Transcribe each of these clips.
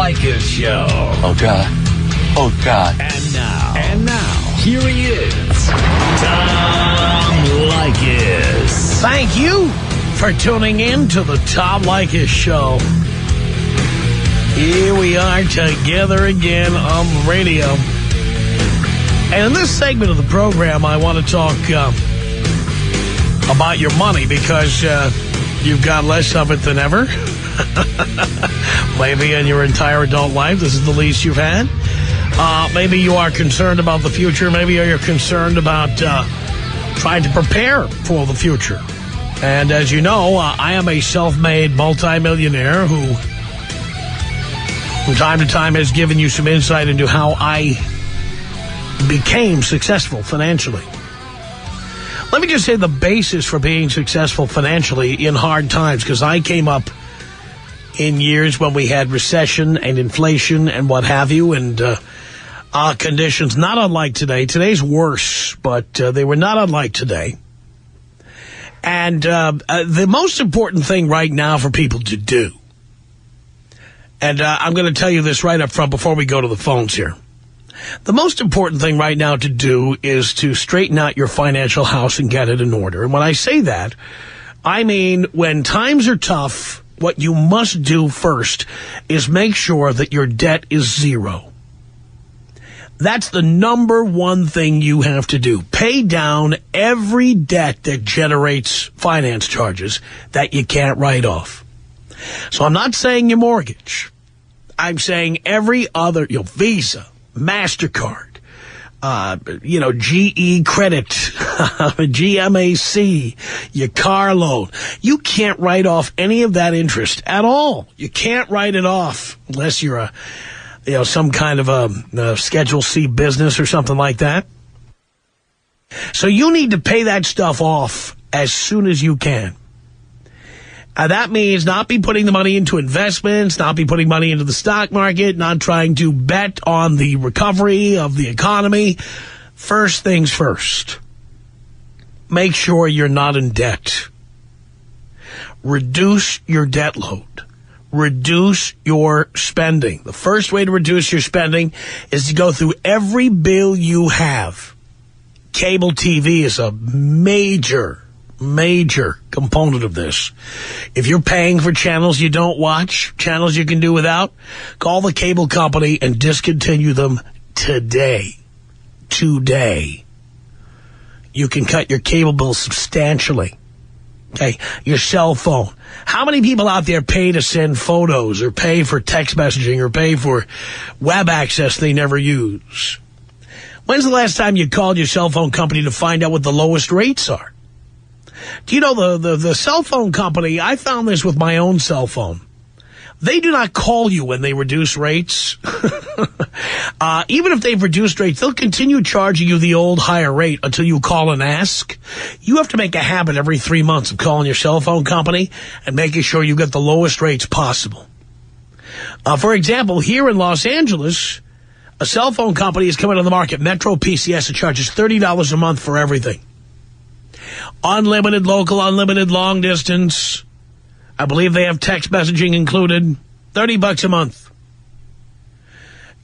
Leykis Show. Oh, God. Oh, God. And now, here he is, Tom Leykis. Thank you for tuning in to the Tom Leykis Show. Here we are together again on the radio. And in this segment of the program, I want to talk about your money because you've got less of it than ever. Maybe in your entire adult life, this is the least you've had. Maybe you are concerned about the future. Maybe you're concerned about trying to prepare for the future. And as you know, I am a self-made multimillionaire who, from time to time, has given you some insight into how I became successful financially. Let me just say the basis for being successful financially in hard times, because I came up in years when we had recession and inflation and what have you, and conditions not unlike today. Today's worse, but they were not unlike today. And the most important thing right now for people to do, and I'm going to tell you this right up front before we go to the phones here. The most important thing right now to do is to straighten out your financial house and get it in order. And when I say that, I mean when times are tough, what you must do first is make sure that your debt is zero. That's the number one thing you have to do. Pay down every debt that generates finance charges that you can't write off. So I'm not saying your mortgage. I'm saying every other, Visa, MasterCard, GE Credit, GMAC, your car loan. You can't write off any of that interest at all. You can't write it off unless you're some kind of a Schedule C business or something like that. So you need to pay that stuff off as soon as you can. That means not be putting the money into investments, not be putting money into the stock market, not trying to bet on the recovery of the economy. First things first. Make sure you're not in debt. Reduce your debt load. Reduce your spending. The first way to reduce your spending is to go through every bill you have. Cable TV is a major component of this. If you're paying for channels you don't watch, channels you can do without, call the cable company and discontinue them today. Today. You can cut your cable bill substantially. Okay, your cell phone. How many people out there pay to send photos or pay for text messaging or pay for web access they never use? When's the last time you called your cell phone company to find out what the lowest rates are? Do you know the cell phone company, I found this with my own cell phone. They do not call you when they reduce rates. Even if they've reduced rates, they'll continue charging you the old higher rate until you call and ask. You have to make a habit every 3 months of calling your cell phone company and making sure you get the lowest rates possible. For example, here in Los Angeles, a cell phone company is coming on the market, Metro PCS. It charges $30 a month for everything. Unlimited local, unlimited long distance. I believe they have text messaging included. $30 a month.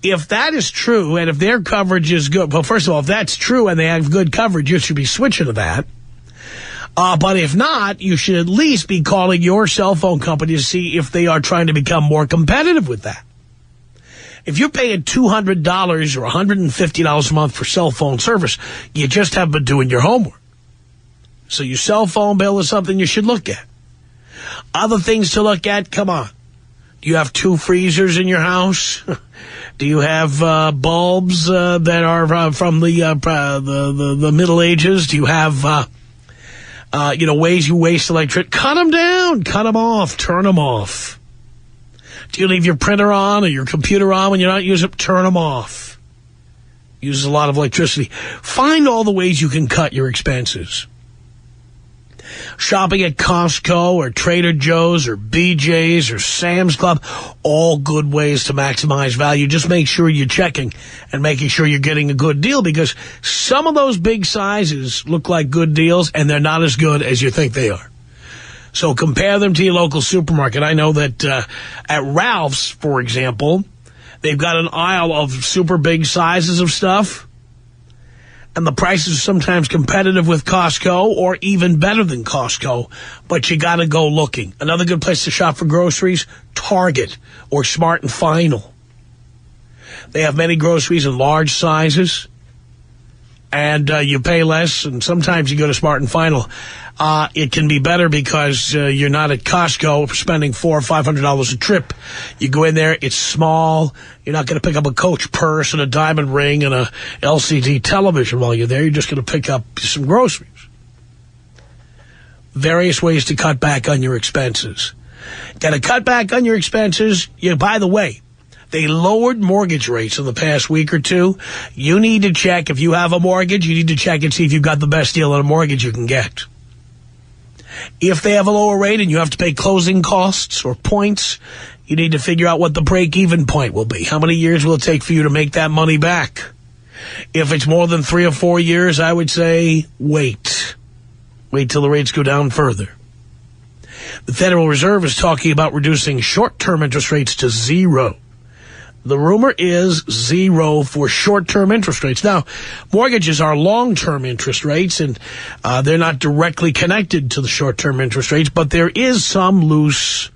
If that is true, and if their coverage is good, well, first of all, if that's true and they have good coverage, you should be switching to that. But if not, you should at least be calling your cell phone company to see if they are trying to become more competitive with that. If you're paying $200 or $150 a month for cell phone service, you just haven't been doing your homework. So your cell phone bill is something you should look at. Other things to look at, come on. Do you have 2 freezers in your house? Do you have bulbs that are from the Middle Ages? Do you have, ways you waste electricity? Cut them down. Cut them off. Turn them off. Do you leave your printer on or your computer on when you're not using it? Turn them off. Uses a lot of electricity. Find all the ways you can cut your expenses. Shopping at Costco or Trader Joe's or BJ's or Sam's Club, all good ways to maximize value. Just make sure you're checking and making sure you're getting a good deal, because some of those big sizes look like good deals and they're not as good as you think they are. So compare them to your local supermarket. I know that at Ralph's, for example, they've got an aisle of super big sizes of stuff. And the prices are sometimes competitive with Costco or even better than Costco. But you got to go looking. Another good place to shop for groceries, Target or Smart and Final. They have many groceries in large sizes. And you pay less, and sometimes you go to Smart and Final. It can be better because you're not at Costco spending $400 or $500 a trip. You go in there, it's small. You're not going to pick up a Coach purse and a diamond ring and a LCD television while you're there. You're just going to pick up some groceries. Various ways to cut back on your expenses. Got to cut back on your expenses. By the way, they lowered mortgage rates in the past week or two. You need to check, if you have a mortgage, you need to check and see if you've got the best deal on a mortgage you can get. If they have a lower rate and you have to pay closing costs or points, you need to figure out what the break-even point will be. How many years will it take for you to make that money back? If it's more than 3 or 4 years, I would say wait. Wait till the rates go down further. The Federal Reserve is talking about reducing short-term interest rates to 0. The rumor is 0 for short-term interest rates. Now, mortgages are long-term interest rates, and they're not directly connected to the short-term interest rates, but there is some loose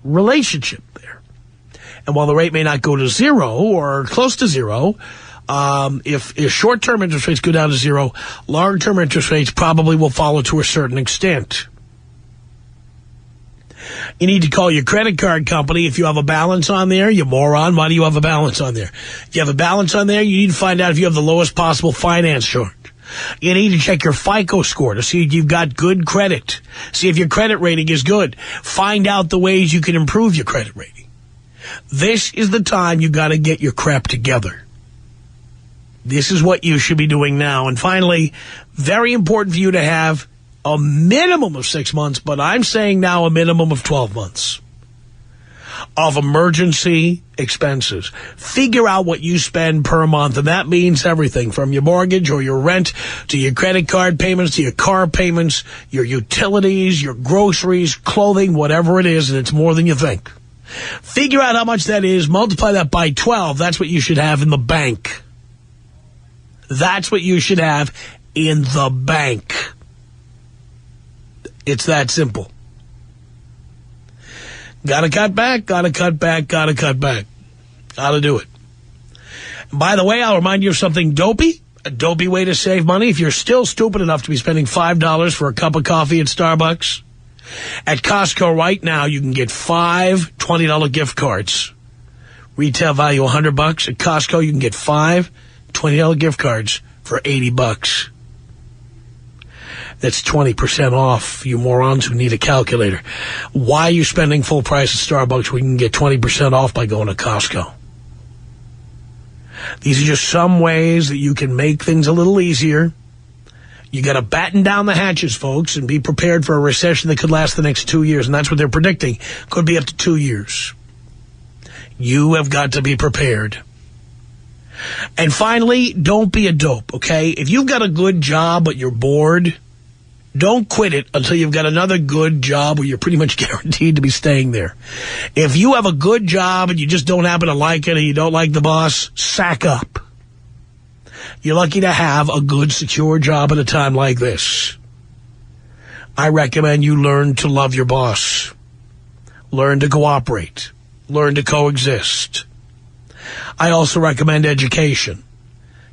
relationship there. And while the rate may not go to 0 or close to 0, if short-term interest rates go down to 0, long-term interest rates probably will follow to a certain extent. You need to call your credit card company if you have a balance on there. You moron, why do you have a balance on there? If you have a balance on there, you need to find out if you have the lowest possible finance charge. You need to check your FICO score to see if you've got good credit. See if your credit rating is good. Find out the ways you can improve your credit rating. This is the time you got to get your crap together. This is what you should be doing now. And finally, very important for you to have a minimum of 6 months, but I'm saying now a minimum of 12 months of emergency expenses. Figure out what you spend per month, and that means everything from your mortgage or your rent to your credit card payments to your car payments, your utilities, your groceries, clothing, whatever it is, and it's more than you think. Figure out how much that is, multiply that by 12. That's what you should have in the bank. That's what you should have in the bank. It's that simple. Gotta cut back, gotta cut back, gotta cut back. Gotta do it. And by the way, I'll remind you of something dopey. A dopey way to save money. If you're still stupid enough to be spending $5 for a cup of coffee at Starbucks, at Costco right now, you can get 5 $20 gift cards. Retail value $100. At Costco, you can get 5 $20 gift cards for $80. That's 20% off, you morons who need a calculator. Why are you spending full price at Starbucks when you can get 20% off by going to Costco? These are just some ways that you can make things a little easier. You got to batten down the hatches, folks, and be prepared for a recession that could last the next 2 years. And that's what they're predicting. Could be up to 2 years. You have got to be prepared. And finally, don't be a dope, okay? If you've got a good job but you're bored, don't quit it until you've got another good job where you're pretty much guaranteed to be staying there. If you have a good job and you just don't happen to like it and you don't like the boss, sack up. You're lucky to have a good, secure job at a time like this. I recommend you learn to love your boss. Learn to cooperate. Learn to coexist. I also recommend education.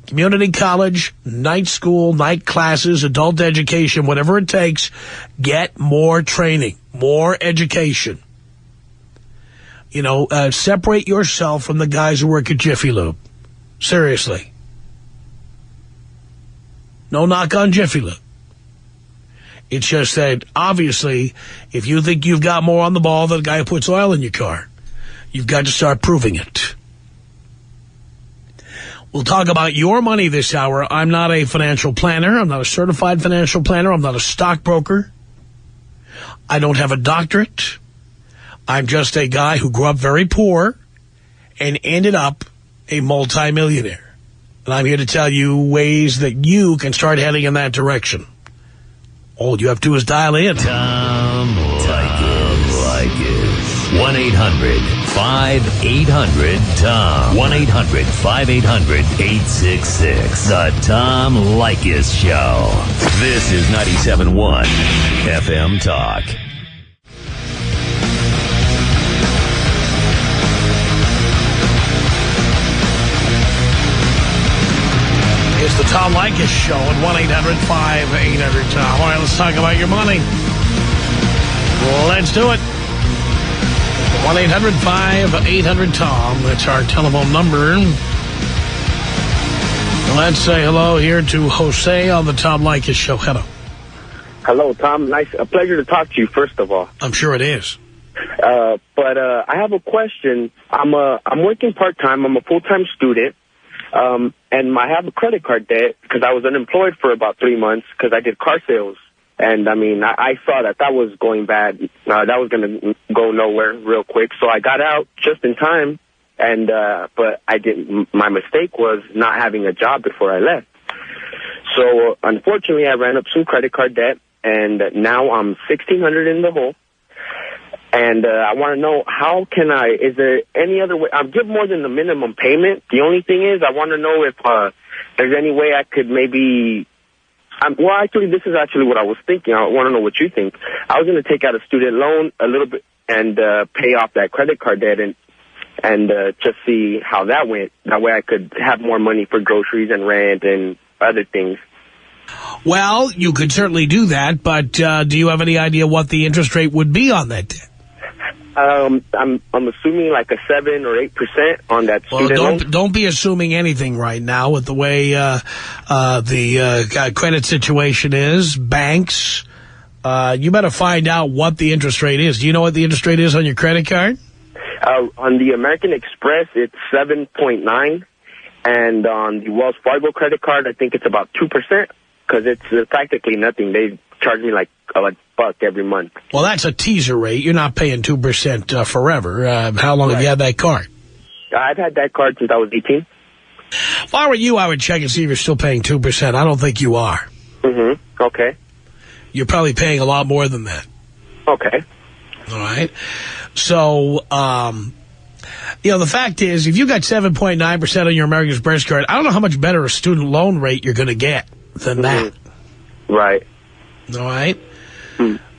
Community college, night school, night classes, adult education, whatever it takes, get more training, more education. You know, separate yourself from the guys who work at Jiffy Lube. Seriously. No knock on Jiffy Lube. It's just that, obviously, if you think you've got more on the ball than the guy who puts oil in your car, you've got to start proving it. We'll talk about your money this hour. I'm not a financial planner. I'm not a certified financial planner. I'm not a stockbroker. I don't have a doctorate. I'm just a guy who grew up very poor and ended up a multimillionaire. And I'm here to tell you ways that you can start heading in that direction. All you have to do is dial in. Tom 1-800-5800-TOM. 1-800-5800-866. The Tom Leykis Show. This is 97.1 FM Talk. It's the Tom Leykis Show at 1-800-5800-TOM. All right, let's talk about your money. Let's do it. 1-800-5800-TOM. That's our telephone number. Let's say hello here to Jose on the Tom Leykis Show. Hello. Hello, Tom. A pleasure to talk to you, first of all. I'm sure it is. But I have a question. I'm working part-time. I'm a full-time student. And I have a credit card debt because I was unemployed for about 3 months because I did car sales. And, I mean, I saw that was going bad. That was going to go nowhere real quick. So I got out just in time. And but I didn't. My mistake was not having a job before I left. So, unfortunately, I ran up some credit card debt. And now I'm $1,600 in the hole. And I want to know, is there any other way? I'll give more than the minimum payment. The only thing is I want to know if there's any way I could maybe, well, actually, this is actually what I was thinking. I want to know what you think. I was going to take out a student loan a little bit and pay off that credit card debt and just see how that went. That way I could have more money for groceries and rent and other things. Well, you could certainly do that, but do you have any idea what the interest rate would be on that debt? I'm assuming like a 7 or 8% on that student loan. Don't be assuming anything right now with the way the credit situation is. Banks, you better find out what the interest rate is. Do you know what the interest rate is on your credit card? On the American Express, it's 7.9, and on the Wells Fargo credit card, I think it's about 2%. Because it's practically nothing. They charge me like $1 every month. Well, that's a teaser rate. You're not paying 2% forever. How long have you had that card? I've had that card since I was 18. If I were you, I would check and see if you're still paying 2%. I don't think you are. Mm-hmm. Okay. You're probably paying a lot more than that. Okay. All right. So, the fact is, if you got 7.9% on your American Express card, I don't know how much better a student loan rate you're going to get than that. Right. All right?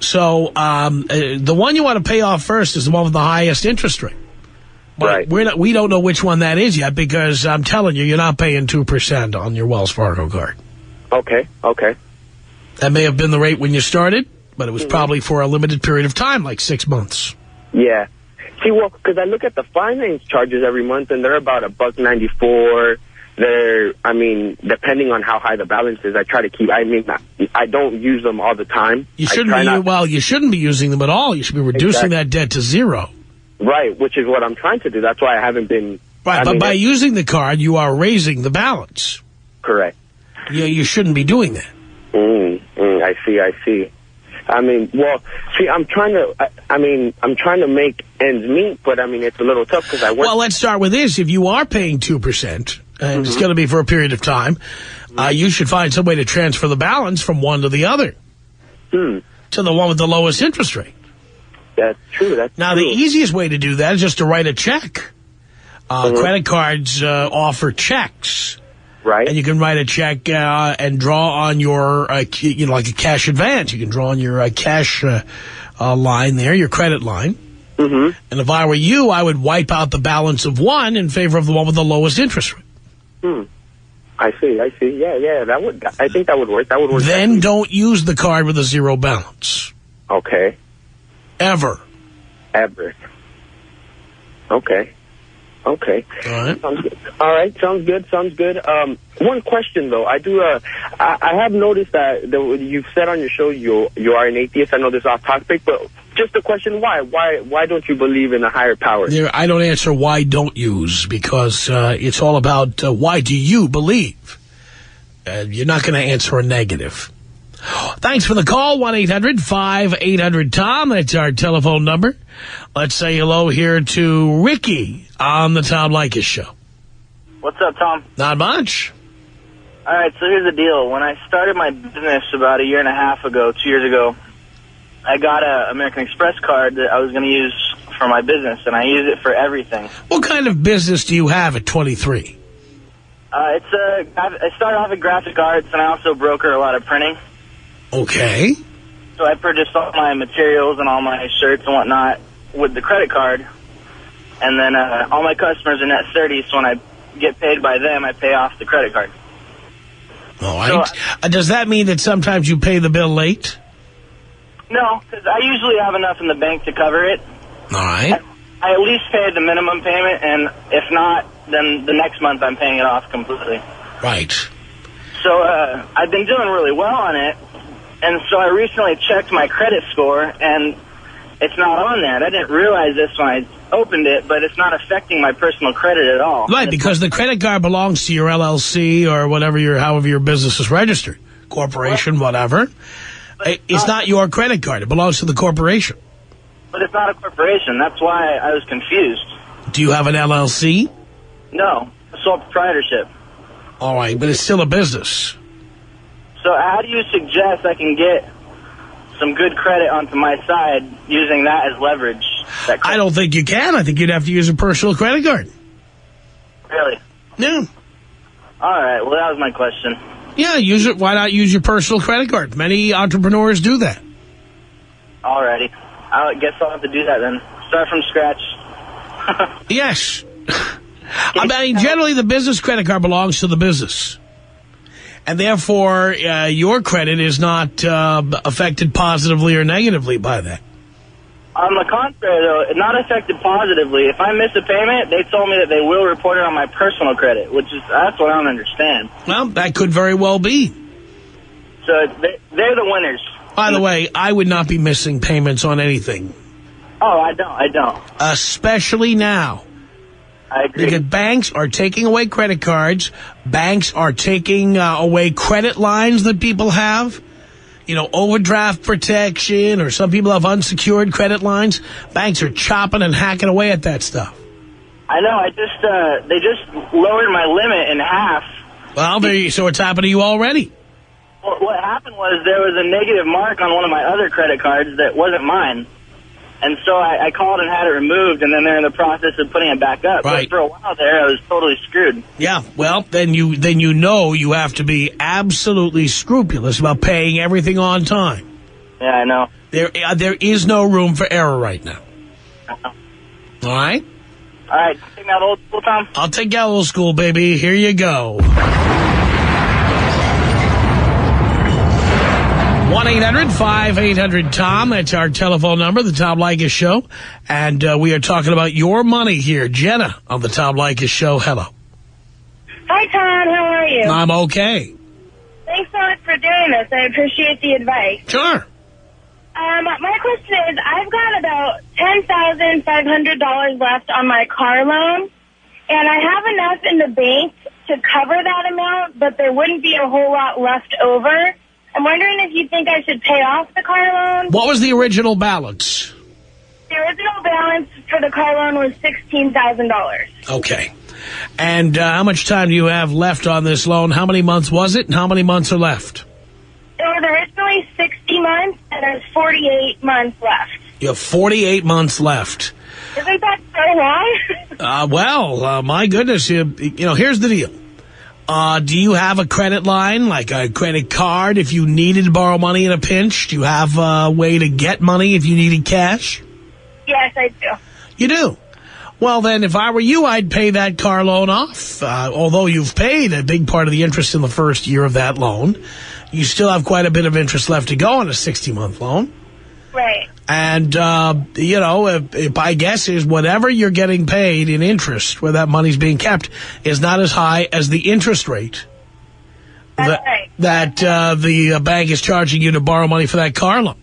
So the one you want to pay off first is the one with the highest interest rate. But right. We don't know which one that is yet because I'm telling you, you're not paying 2% on your Wells Fargo card. Okay. That may have been the rate when you started, but it was probably for a limited period of time, like 6 months. Yeah. See, well, because I look at the finance charges every month, and they're about $1.94. Depending on how high the balance is, I try to keep, I don't use them all the time. You shouldn't be using them at all. You should be reducing that debt to zero. Right, which is what I'm trying to do. That's why I haven't been... Right, but by using the card, you are raising the balance. Correct. You shouldn't be doing that. I see. I'm trying to make ends meet, but it's a little tough because I work... Well, let's start with this. If you are paying 2%, and it's going to be for a period of time, you should find some way to transfer the balance from one to the other. To the one with the lowest interest rate. That's true. The easiest way to do that is just to write a check. Credit cards offer checks. Right. And you can write a check and draw on your, like a cash advance. You can draw on your cash line there, your credit line. And if I were you, I would wipe out the balance of one in favor of the one with the lowest interest rate. I see. Yeah. I think that would work. Then don't use the card with a zero balance. Okay. Ever. Okay. All right. All right. Sounds good. One question though. I have noticed that you've said on your show you are an atheist. I know this is off topic, but just a question: why don't you believe in a higher power? I don't answer why don't yous because it's all about why do you believe. You're not going to answer a negative. Thanks for the call. 1-800-5800-TOM. That's our telephone number. Let's say hello here to Ricky on the Tom Leykis Show. What's up, Tom? Not much. All right, so here's the deal. When I started my business about 1.5 years ago, 2 years ago, I got a American Express card that I was going to use for my business, and I use it for everything. What kind of business do you have at 23? I started off at graphic arts, and I also broker a lot of printing. Okay. So I purchased all my materials and all my shirts and whatnot with the credit card. And then all my customers are net 30, so when I get paid by them, I pay off the credit card. All right. So, does that mean that sometimes you pay the bill late? No, because I usually have enough in the bank to cover it. All right. I at least pay the minimum payment, and if not, then the next month I'm paying it off completely. Right. So I've been doing really well on it, and so I recently checked my credit score, and it's not on there. I didn't realize this when I opened it, but it's not affecting my personal credit at all. Right, because the credit card belongs to your LLC or however your business is registered, corporation, whatever. It's not your credit card. It belongs to the corporation. But it's not a corporation. That's why I was confused. Do you have an LLC? No, sole proprietorship. All right, but it's still a business. So how do you suggest I can get some good credit onto my side using that as leverage? I don't think you can. I think you'd have to use a personal credit card. Really? Yeah. All right, well, that was my question. Yeah, use it. Why not use your personal credit card? Many entrepreneurs do that. All righty. I guess I'll have to do that then. Start from scratch. Yes. I mean, generally the business credit card belongs to the business. And therefore, your credit is not affected positively or negatively by that. On the contrary, though, not affected positively. If I miss a payment, they told me that they will report it on my personal credit, that's what I don't understand. Well, that could very well be. So they're the winners. By the way, I would not be missing payments on anything. Oh, I don't. Especially now. I agree. Because banks are taking away credit cards. Banks are taking away credit lines that people have. You know, overdraft protection, or some people have unsecured credit lines. Banks are chopping and hacking away at that stuff. I know. They just lowered my limit in half. Well, so it's happened to you already. Well, what happened was there was a negative mark on one of my other credit cards that wasn't mine. And so I called and had it removed, and then they're in the process of putting it back up. Right. But for a while there, I was totally screwed. Yeah, well, then you know you have to be absolutely scrupulous about paying everything on time. Yeah, I know. There is no room for error right now. All right? All right, take me out old school, Tom? I'll take you out old school, baby. Here you go. 1-800-5800-TOM. That's our telephone number, the Tom Leykis Show. And we are talking about your money here. Jenna on the Tom Leykis Show. Hello. Hi, Tom. How are you? I'm okay. Thanks so much for doing this. I appreciate the advice. Sure. My question is, I've got about $10,500 left on my car loan, and I have enough in the bank to cover that amount, but there wouldn't be a whole lot left over. I'm wondering if you think I should pay off the car loan. What was the original balance? The original balance for the car loan was $16,000. Okay. And how much time do you have left on this loan? How many months was it, and how many months are left? It was originally 60 months, and there's 48 months left. You have 48 months left. Isn't that so long? Well, my goodness, you know, here's the deal. Do you have a credit line, like a credit card, if you needed to borrow money in a pinch? Do you have a way to get money if you needed cash? Yes, I do. You do? Well, then, if I were you, I'd pay that car loan off. Although you've paid a big part of the interest in the first year of that loan, you still have quite a bit of interest left to go on a 60-month loan. Right. And, you know, if my guess is whatever you're getting paid in interest, where that money's being kept, is not as high as the interest rate That's that the bank is charging you to borrow money for that car loan.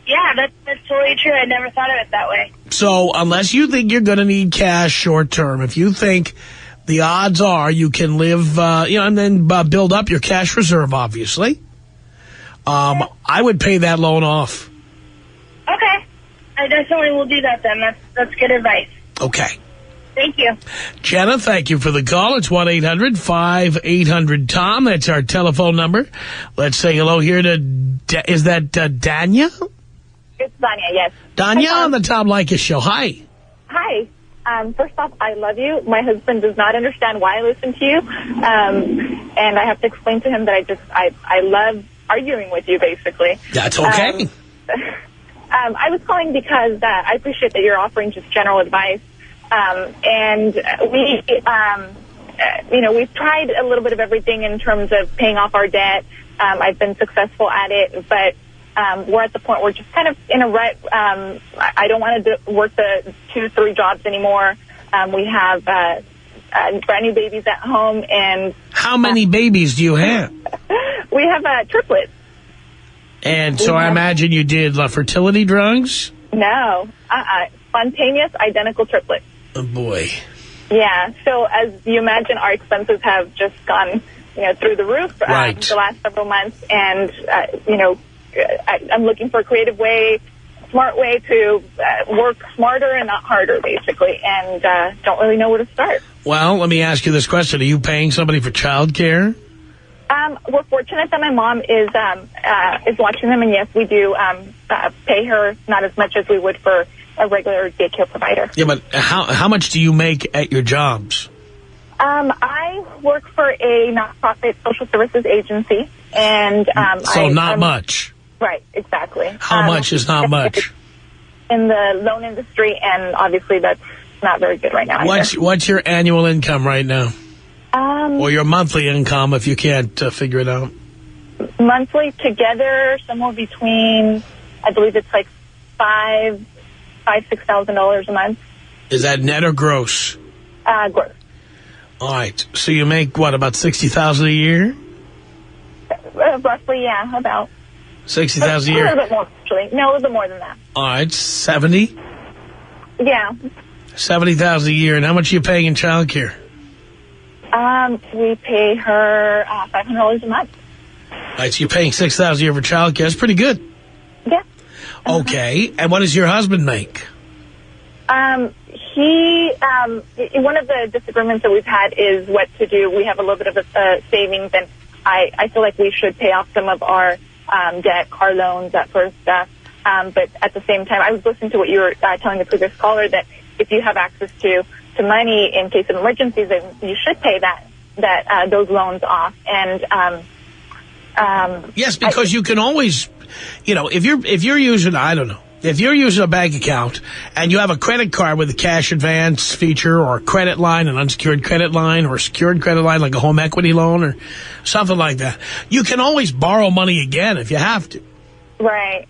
Yeah, that's totally true. I never thought of it that way. So unless you think you're going to need cash short term, if you think the odds are you can live, you know, and then build up your cash reserve, obviously, I would pay that loan off. Okay. I definitely will do that then. That's good advice. Okay. Thank you. Jenna, thank you for the call. It's 1-800-5800-TOM. That's our telephone number. Let's say hello here to, is that Danya? It's Danya, yes. Danya Hi, on the Tom Leykis Show. Hi. Hi. First off, I love you. My husband does not understand why I listen to you. And I have to explain to him that I love arguing with you, basically. That's okay. I was calling because I appreciate that you're offering just general advice. And we've tried a little bit of everything in terms of paying off our debt. I've been successful at it, but we're at the point where we're just kind of in a rut. I don't want to work the 2-3 jobs anymore. We have brand new babies at home. And how many babies do you have? We have triplets. And so I imagine you did fertility drugs? No. Spontaneous, identical triplets. Oh, boy. Yeah. So as you imagine, our expenses have just gone, through the roof right. The last several months. And, I'm looking for a creative way, smart way to work smarter and not harder, basically. And don't really know where to start. Well, let me ask you this question. Are you paying somebody for child care? We're fortunate that my mom is watching them, and yes, we do pay her not as much as we would for a regular daycare provider. Yeah, but how much do you make at your jobs? I work for a nonprofit social services agency, and not much. Right, exactly. How much is not much? In the loan industry, and obviously that's not very good right now. What's your annual income right now? Or your monthly income, if you can't figure it out. Monthly together, somewhere between, I believe it's like $6,000 a month. Is that net or gross? Gross. All right. So you make what, about $60,000 a year? Roughly, yeah, about. $60,000 a year. A little bit more, actually. No, a little bit more than that. All right, 70. Yeah. $70,000 a year, and how much are you paying in child care? We pay her $500 a month. All right, so you're paying $6,000 a year for child care. That's pretty good. Yeah. Okay, and what does your husband make? One of the disagreements that we've had is what to do. We have a little bit of a savings, and I feel like we should pay off some of our debt, car loans, that sort of stuff. But at the same time, I was listening to what you were telling the previous caller, that if you have access to money in case of emergencies, then you should pay those loans off. And yes, because you can always, if you're using, I don't know, if you're using a bank account and you have a credit card with a cash advance feature, or a credit line, an unsecured credit line, or a secured credit line like a home equity loan or something like that, you can always borrow money again if you have to. Right.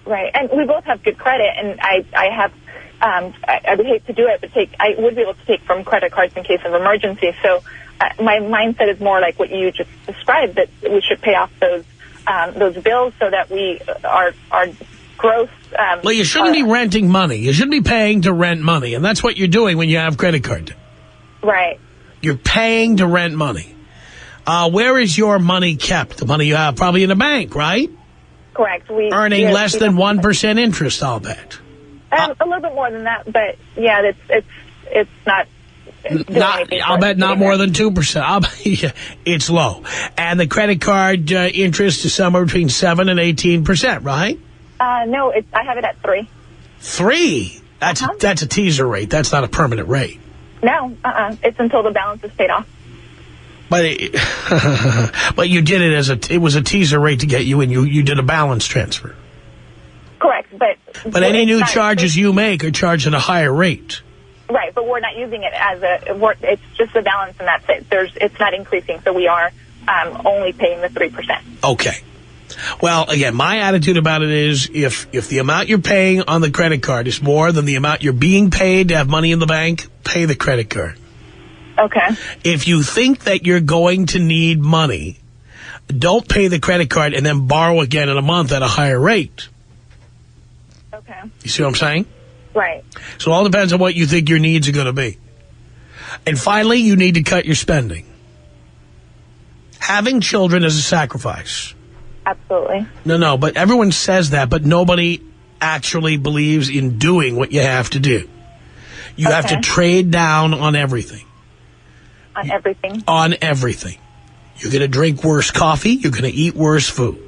And we both have good credit, and I have. I would hate to do it, but I would be able to take from credit cards in case of emergency. So my mindset is more like what you just described, that we should pay off those bills so that our gross... well, you shouldn't be renting money. You shouldn't be paying to rent money, and that's what you're doing when you have credit card debt. Right. You're paying to rent money. Where is your money kept? The money you have probably in a bank, right? Correct. Earning less than 1% interest, I'll bet. A little bit more than that, but yeah, it's not. I'll bet not more than 2%. It's low, and the credit card interest is somewhere between 7% and 18%, right? No, I have it at 3. 3? That's a teaser rate. That's not a permanent rate. No, it's until the balance is paid off. But but you did it it was a teaser rate to get you in. You did a balance transfer. Correct, but any new charges you make are charged at a higher rate. Right, but we're not using it as it's just the balance, and that's it. It's not increasing, so we are only paying the 3%. Okay. Well, again, my attitude about it is if the amount you're paying on the credit card is more than the amount you're being paid to have money in the bank, pay the credit card. Okay. If you think that you're going to need money, don't pay the credit card and then borrow again in a month at a higher rate. Okay. You see what I'm saying? Right. So it all depends on what you think your needs are going to be. And finally, you need to cut your spending. Having children is a sacrifice. Absolutely. No, but everyone says that, but nobody actually believes in doing what you have to do. You have to trade down on everything. On everything? On everything. You're going to drink worse coffee. You're going to eat worse food.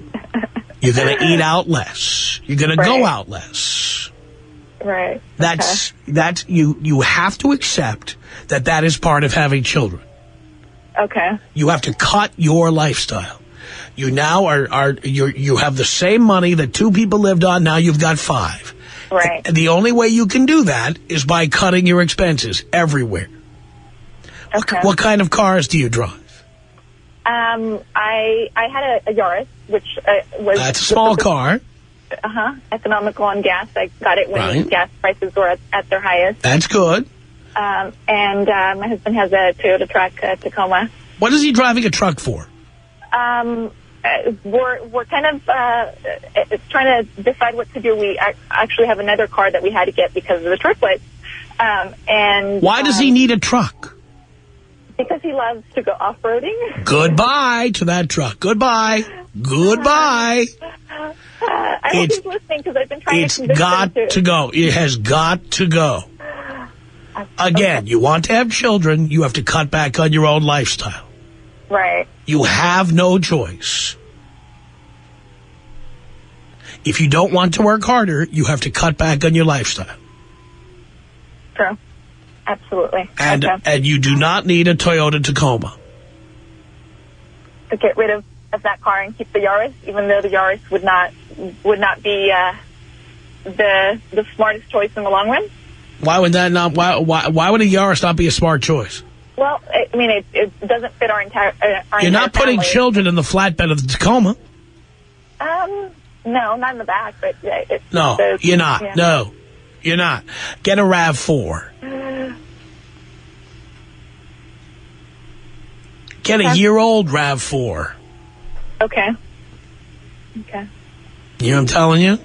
You're going to eat out less. You're going to go out less. Right. That's you have to accept that is part of having children. Okay. You have to cut your lifestyle. You now you have the same money that 2 people lived on. Now you've got 5. Right. And the only way you can do that is by cutting your expenses everywhere. Okay. What kind of cars do you drive? I had a Yaris, which was... That's a small car. Economical on gas. I got it when gas prices were at their highest. That's good. And my husband has a Toyota truck, Tacoma. What is he driving a truck for? We're kind of trying to decide what to do. We actually have another car that we had to get because of the triplets. And why does he need a truck? Because he loves to go off-roading. Goodbye to that truck. Goodbye. Goodbye. I hope he's listening because I've been trying to convince him got to go. It has got to go. Again, you want to have children, you have to cut back on your own lifestyle. Right. You have no choice. If you don't want to work harder, you have to cut back on your lifestyle. True. Absolutely. And you do not need a Toyota Tacoma. To get rid of that car and keep the Yaris, even though the Yaris would not be the smartest choice in the long run. Why would that not? Why would a Yaris not be a smart choice? Well, I mean, it doesn't fit our entire. You're not putting family. Children in the flatbed of the Tacoma. No, not in the back, but no, you're not. Yeah. No, you're not. Get a RAV4. Get a year-old RAV4. Okay. Okay. You know what I'm telling you?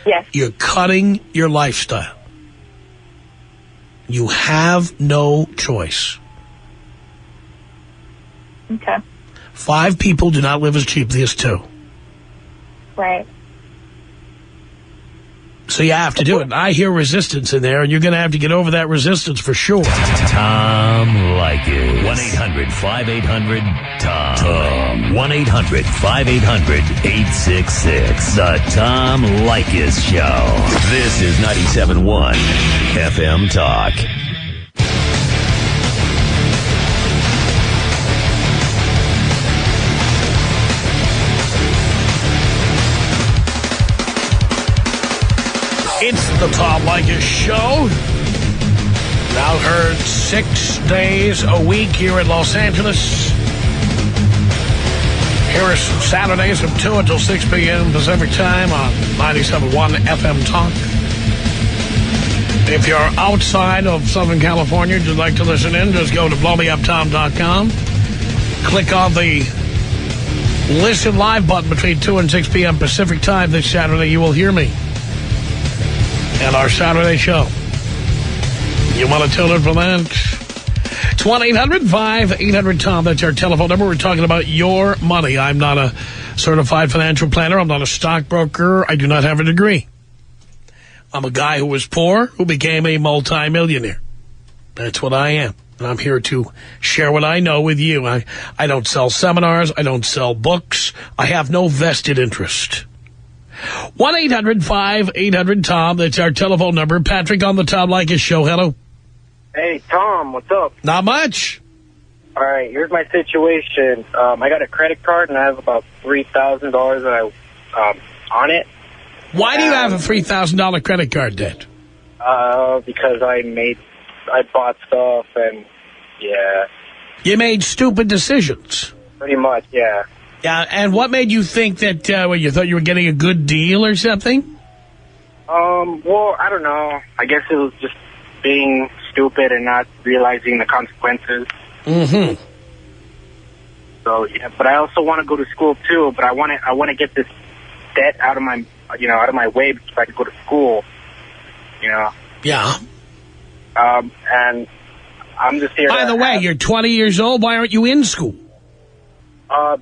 Yes. You're cutting your lifestyle. You have no choice. Okay. 5 people do not live as cheaply as 2. Right. So you have to do it. I hear resistance in there, and you're going to have to get over that resistance for sure. Tom Leykis. 1-800-5800-TOM. Tom. 1-800-5800-866. The Tom Leykis Show. This is 97.1 FM Talk. It's the Tom Leykis Show. Now heard 6 days a week here in Los Angeles. Here are some Saturdays from 2 until 6 p.m. Pacific Time on 97.1 FM Talk. If you're outside of Southern California and you'd like to listen in, just go to blowmeuptom.com. Click on the Listen Live button between 2 and 6 p.m. Pacific Time this Saturday. You will hear me and our Saturday show. You want to tune in for that? It's 1-800-5800-TOM. That's our telephone number. We're talking about your money. I'm not a certified financial planner. I'm not a stockbroker. I do not have a degree. I'm a guy who was poor who became a multimillionaire. That's what I am. And I'm here to share what I know with you. I don't sell seminars. I don't sell books. I have no vested interest. 1-800-5800-TOM. That's our telephone number. Patrick on the Tom Leykis Show. Hello. Hey, Tom, what's up? Not much. All right, here's my situation. I got a credit card, and I have about $3,000 that on it. Why do you have a $3,000 credit card debt? Because I bought stuff, and, yeah. You made stupid decisions. Pretty much, yeah. Yeah, and what made you think that you thought you were getting a good deal or something? Well, I don't know. I guess it was just being stupid and not realizing the consequences. Mm-hmm. So, yeah, but I also want to go to school, too, but I want to get this debt out of my way so I can go to school, Yeah. And I'm just here. By the way, you're 20 years old. Why aren't you in school?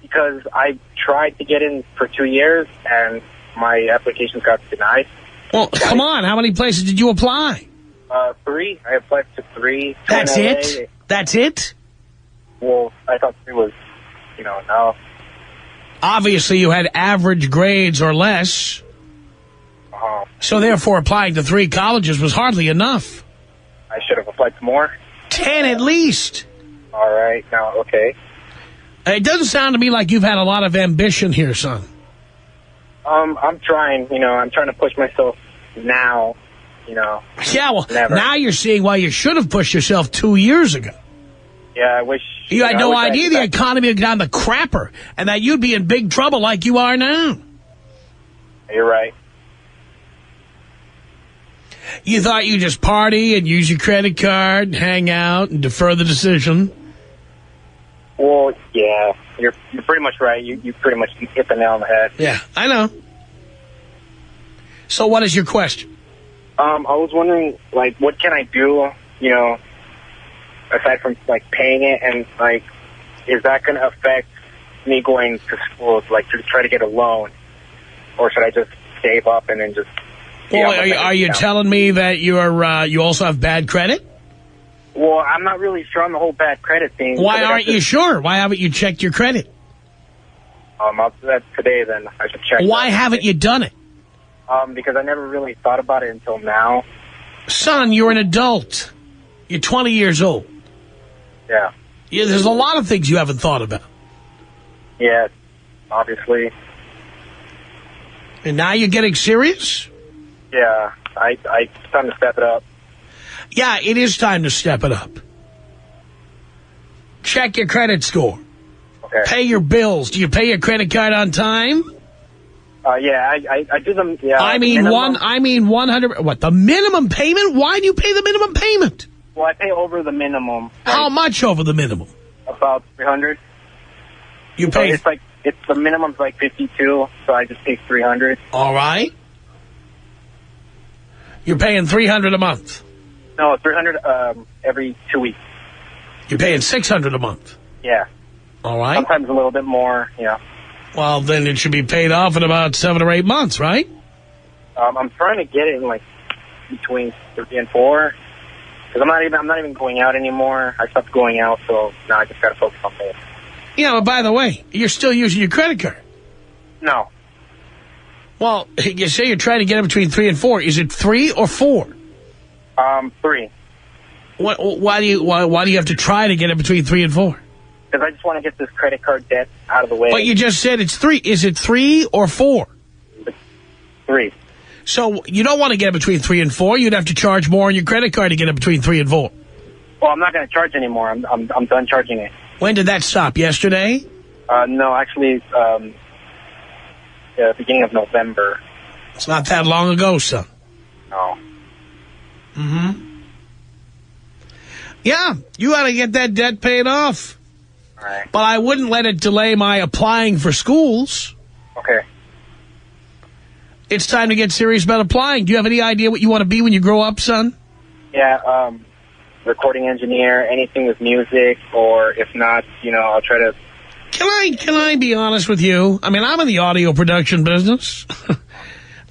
Because I tried to get in for 2 years, and my applications got denied. Well, come on. How many places did you apply? 3. I applied to 3. That's it? That's it? Well, I thought 3 was, enough. Obviously, you had average grades or less. So therefore, applying to 3 colleges was hardly enough. I should have applied to more? 10 at least. All right. Now, okay. It doesn't sound to me like you've had a lot of ambition here, son. I'm trying, I'm trying to push myself now, Yeah, well, never. Now you're seeing why you should have pushed yourself 2 years ago. Yeah, I wish... You had no idea the economy had gone the crapper and that you'd be in big trouble like you are now. You're right. You thought you'd just party and use your credit card and hang out and defer the decision. Well, yeah, you're pretty much right. You pretty much hit the nail on the head. Yeah, I know. So what is your question? I was wondering, like, what can I do, aside from, like, paying it, and, like, is that going to affect me going to school, like, to try to get a loan? Or should I just save up and then just... Well, are you telling me that you also have bad credit? Well, I'm not really sure on the whole bad credit thing. Why aren't you sure? Why haven't you checked your credit? I'll do that today, then I should check. Why haven't you done it? Because I never really thought about it until now. Son, you're an adult. You're 20 years old. Yeah. There's a lot of things you haven't thought about. Yeah, obviously. And now you're getting serious? Yeah, it's time to step it up. Yeah, it is time to step it up. Check your credit score. Okay. Pay your bills. Do you pay your credit card on time? Yeah, I do them. Yeah. I mean 100. What, the minimum payment? Why do you pay the minimum payment? Well, I pay over the minimum. How much over the minimum? About $300. You pay. So it's the minimum's like $52, so I just pay $300. All right. You're paying $300 a month. No, $300 every 2 weeks. You're paying $600 a month. Yeah. All right. Sometimes a little bit more. Yeah. Well, then it should be paid off in about 7 or 8 months, right? I'm trying to get it in like between 3 and 4. Because I'm not even going out anymore. I stopped going out, so now I just got to focus on this. Yeah, but by the way, you're still using your credit card. No. Well, you say you're trying to get it between 3 and 4. Is it 3 or 4? 3. Why do you have to try to get it between 3 and 4? Because I just want to get this credit card debt out of the way. But you just said it's 3. Is it 3 or 4? 3. So you don't want to get it between 3 and 4. You'd have to charge more on your credit card to get it between 3 and 4. Well, I'm not going to charge anymore. I'm done charging it. When did that stop? Yesterday? No, actually, beginning of November. It's not that long ago, son. No. Mm-hmm. Yeah, you got to get that debt paid off. All right. But I wouldn't let it delay my applying for schools. Okay. It's time to get serious about applying. Do you have any idea what you want to be when you grow up, son? Yeah, recording engineer, anything with music, or if not, I'll try to... Can I be honest with you? I mean, I'm in the audio production business.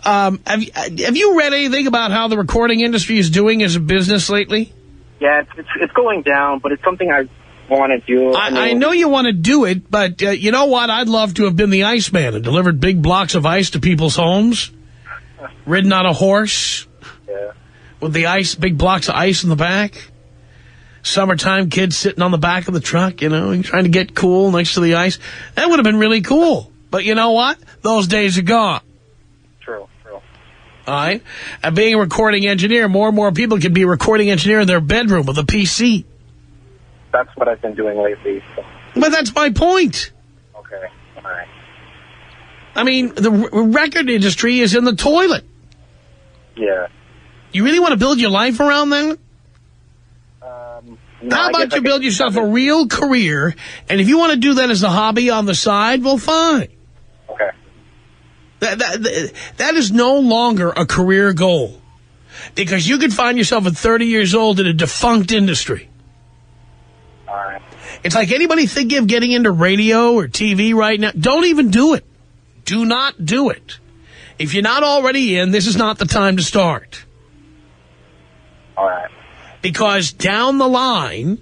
Have you read anything about how the recording industry is doing as a business lately? Yeah, it's going down, but it's something I want to do. I know you want to do it, but you know what? I'd love to have been the Iceman and delivered big blocks of ice to people's homes, ridden on a horse, with the ice, big blocks of ice in the back. Summertime, kids sitting on the back of the truck, trying to get cool next to the ice. That would have been really cool. But you know what? Those days are gone. True. All right? And being a recording engineer, more and more people can be a recording engineer in their bedroom with a PC. That's what I've been doing lately. So. But that's my point. Okay. All right. I mean, the record industry is in the toilet. Yeah. You really want to build your life around that? No, How about you build yourself a real career, and if you want to do that as a hobby on the side, well, fine. Okay. That is no longer a career goal, because you could find yourself at 30 years old in a defunct industry. All right. It's like anybody thinking of getting into radio or TV right now, don't even do it. Do not do it. If you're not already in, this is not the time to start. All right. Because down the line,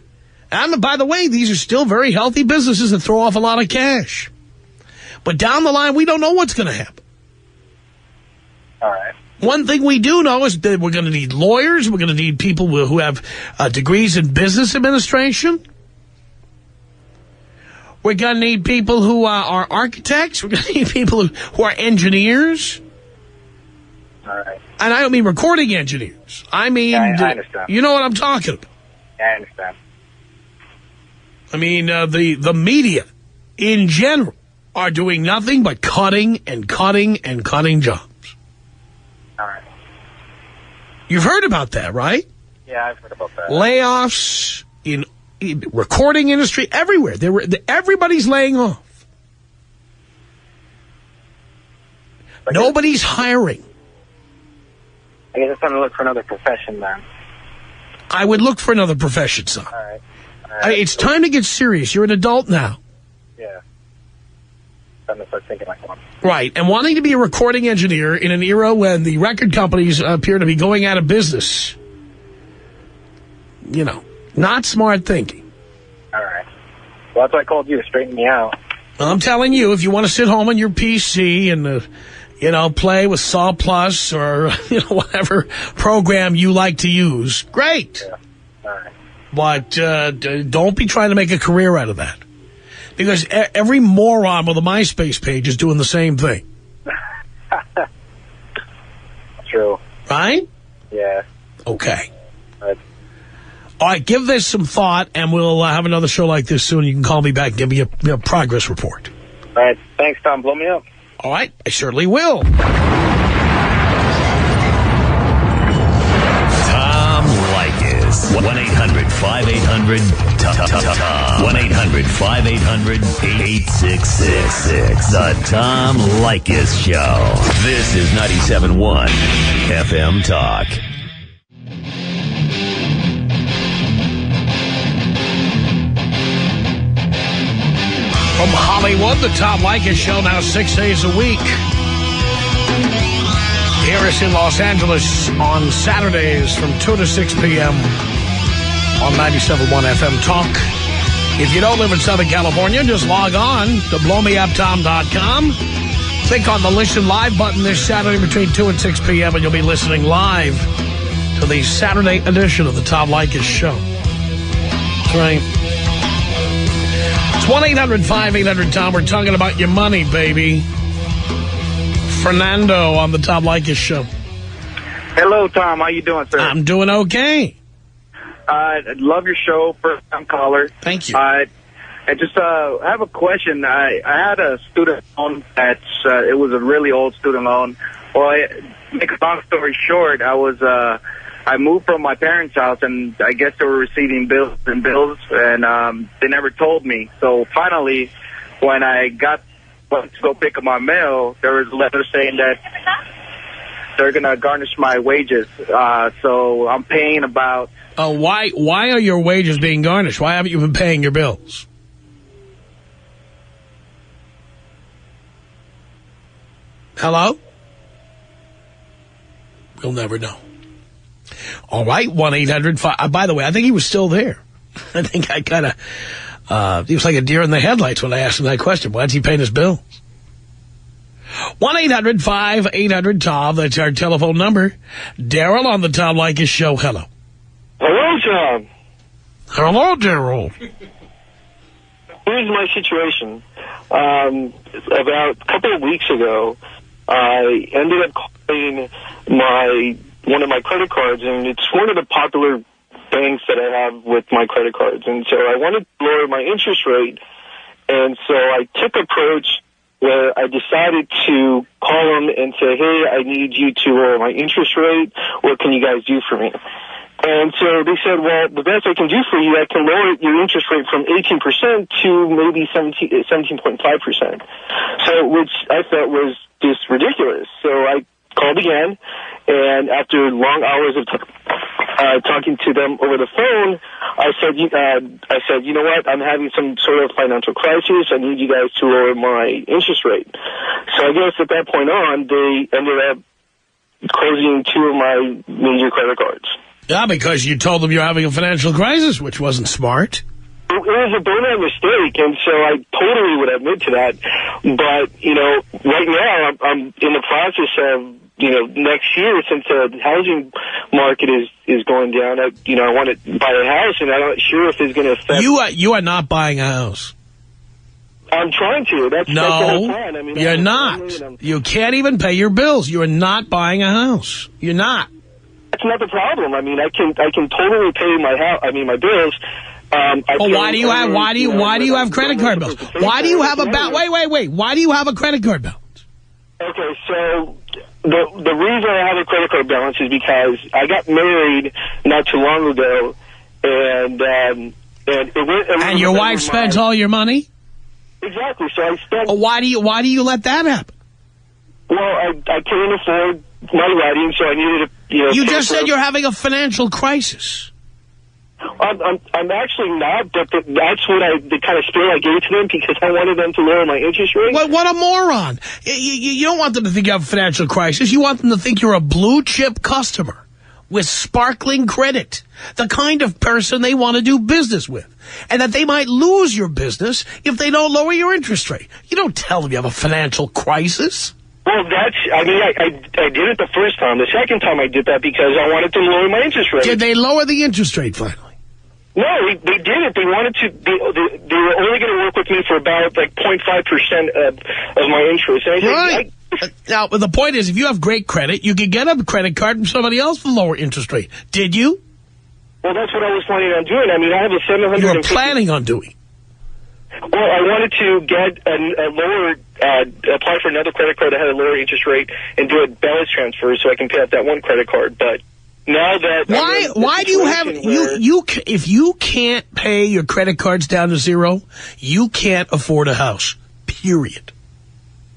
and by the way, these are still very healthy businesses that throw off a lot of cash. But down the line, we don't know what's going to happen. All right. One thing we do know is that we're going to need lawyers. We're going to need people who have degrees in business administration. We're going to need people who are architects. We're going to need people who are engineers. All right. And I don't mean recording engineers. I mean, I understand. You know what I'm talking about. Yeah, I understand. I mean, the media in general are doing nothing but cutting and cutting and cutting jobs. All right. You've heard about that, right? Yeah, I've heard about that. Layoffs in recording industry everywhere. Everybody's laying off. Nobody's hiring. I guess it's time to look for another profession then. I would look for another profession, son. All right. All right. It's time to get serious. You're an adult now. Yeah. Time to start thinking like one. Right, and wanting to be a recording engineer in an era when the record companies appear to be going out of business, you know, not smart thinking. All right. Well, that's why I called you to straighten me out. Well, I'm telling you, if you want to sit home on your PC and, you know, play with Saw Plus or, you know, whatever program you like to use, great. Yeah. All right. But don't be trying to make a career out of that. Because every moron with a MySpace page is doing the same thing. True. Right? Yeah. Okay. All right, give this some thought, and we'll have another show like this soon. You can call me back and give me a progress report. All right. Thanks, Tom. Blow me up. All right, I certainly will. Tom Leykis. 1-800-5800-TOM. 1-800-5800-8666. The Tom Leykis Show. This is 97.1 FM Talk. From Hollywood, the Tom Leykis Show, now 6 days a week. Here is in Los Angeles on Saturdays from 2 to 6 p.m. on 97.1 FM Talk. If you don't live in Southern California, just log on to blowmeuptom.com. Click on the Listen Live button this Saturday between 2 and 6 p.m. and you'll be listening live to the Saturday edition of the Tom Leykis Show. That's right. It's 1-800-5800-TOM. We're talking about your money, baby. Fernando on the Tom Leykis Show. Hello, Tom. How you doing, sir? I'm doing okay. I love your show. First-time caller. Thank you. I just have a question. I had a student loan that's it was a really old student loan. Well, make a long story short, I moved from my parents' house, and I guess they were receiving bills, and they never told me. So finally, when I went to go pick up my mail, there was a letter saying that they're going to garnish my wages. So I'm paying about... Why are your wages being garnished? Why haven't you been paying your bills? Hello? We'll never know. All right, 1-800-5... by the way, I think he was still there. I think I kind of... he was like a deer in the headlights when I asked him that question. Why is he paying his bills? 1-800-5800-TOM. That's our telephone number. Daryl on the Tom Leykis Show. Hello. Hello, Tom. Hello, Daryl. Here's my situation. About a couple of weeks ago, I ended up calling one of my credit cards, and it's one of the popular banks that I have with my credit cards. And so I wanted to lower my interest rate, and so I took approach where I decided to call them and say, hey, I need you to lower my interest rate. What can you guys do for me? And so they said, well, the best I can do for you, I can lower your interest rate from 18% to maybe 17.5%. So, which I thought was just ridiculous. So I called again, and after long hours of talking to them over the phone, I said, you know what, I'm having some sort of financial crisis. I need you guys to lower my interest rate. So I guess at that point on, they ended up closing two of my major credit cards. Yeah, because you told them you're having a financial crisis, which wasn't smart. It was a bonehead mistake, and so I totally would admit to that. But, right now I'm in the process of, next year, since the housing market is going down, I want to buy a house, and I'm not sure if it's going to affect... You are not buying a house. I'm trying to. That's the whole plan. I mean, you're not. You can't even pay your bills. You are not buying a house. You're not. That's not the problem. I mean, I can totally pay my house. I mean, my bills. Why do you have credit card bills? Why do you have wait. Why do you have a credit card balance? Okay, so the reason I have a credit card balance is because I got married not too long ago, and and your wife spent all your money? Exactly. So I spent. Why do you let that happen? Well, I couldn't afford my wedding, so I needed to. You just said you're having a financial crisis. I'm actually not, but that's what the kind of spirit I gave to them, because I wanted them to lower my interest rate. What a moron. You don't want them to think you have a financial crisis. You want them to think you're a blue-chip customer with sparkling credit, the kind of person they want to do business with, and that they might lose your business if they don't lower your interest rate. You don't tell them you have a financial crisis. Well, I did it the first time. The second time I did that because I wanted to lower my interest rate. Did they lower the interest rate finally? No, they didn't. They wanted to. They were only going to work with me for about 0.5% of my interest. And right. Now, the point is, if you have great credit, you can get a credit card from somebody else with lower interest rate. Did you? Well, that's what I was planning on doing. I mean, I have a $750. You were planning on doing. Well, I wanted to get a lower, apply for another credit card that had a lower interest rate and do a balance transfer so I can pay off that one credit card. But now that why do you have if you can't pay your credit cards down to zero, you can't afford a house. Period.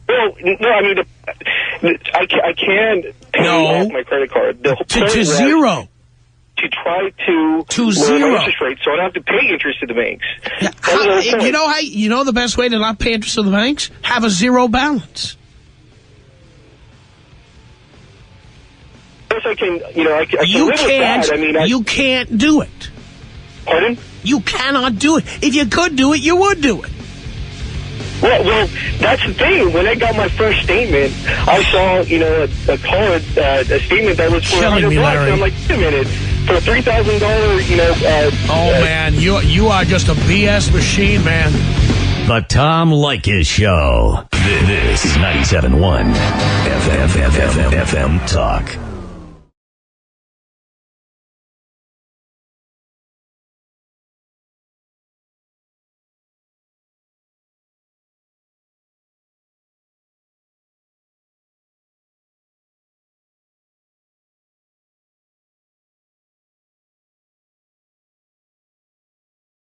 Well, no, I mean, I can pay off my credit card to zero. To try to zero my interest rate, so I don't have to pay interest to the banks. You know the best way to not pay interest to the banks? Have a zero balance. Yes, I can. I can live with that. I mean, you can't do it. Pardon? You cannot do it. If you could do it, you would do it. Well, that's the thing. When I got my first statement, I saw, a card, a statement that was for $100. And I'm like, wait a minute, for $3,000, man, you are just a BS machine, man. The Tom Leykis Show. This is 97.1 FM Talk.